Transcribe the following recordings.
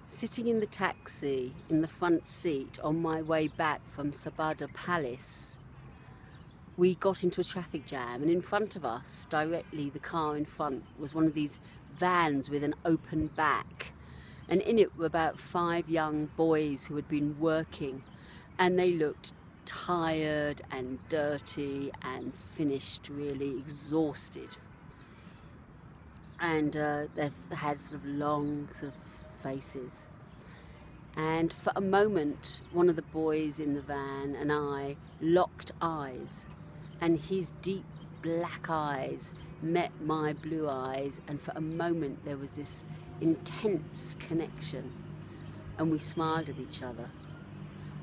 Sitting in the taxi in the front seat on my way back from Sabada Palace, we got into a traffic jam, and in front of us, directly the car in front, was one of these vans with an open back, and in it were about 5 young boys who had been working, and they looked tired and dirty and finished, really exhausted, and they had sort of long sort of faces. And for a moment, one of the boys in the van and I locked eyes, and his deep black eyes met my blue eyes, and for a moment there was this intense connection, and we smiled at each other.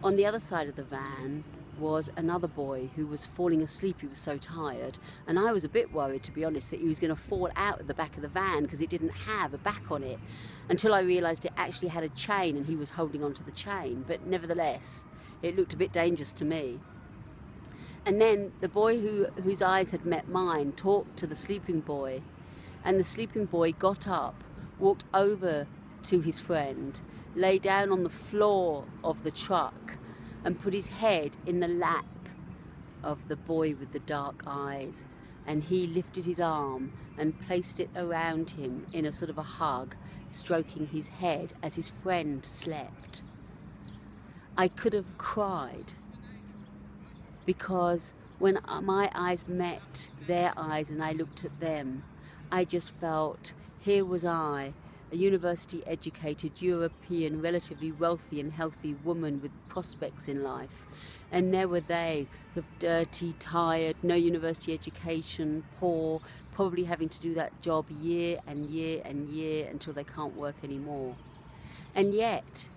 On the other side of the van was another boy who was falling asleep. He was so tired, and I was a bit worried, to be honest, that he was going to fall out of the back of the van because it didn't have a back on it, until I realised it actually had a chain and he was holding onto the chain. But nevertheless, it looked a bit dangerous to me. And then the boy whose eyes had met mine talked to the sleeping boy, and the sleeping boy got up, walked over to his friend, lay down on the floor of the truck and put his head in the lap of the boy with the dark eyes, and he lifted his arm and placed it around him in a sort of a hug, stroking his head as his friend slept. I could have cried, because when my eyes met their eyes and I looked at them, I just felt, here was I, a university-educated, European, relatively wealthy and healthy woman with prospects in life. And there were they, sort of dirty, tired, no university education, poor, probably having to do that job year and year and year until they can't work anymore. And yet,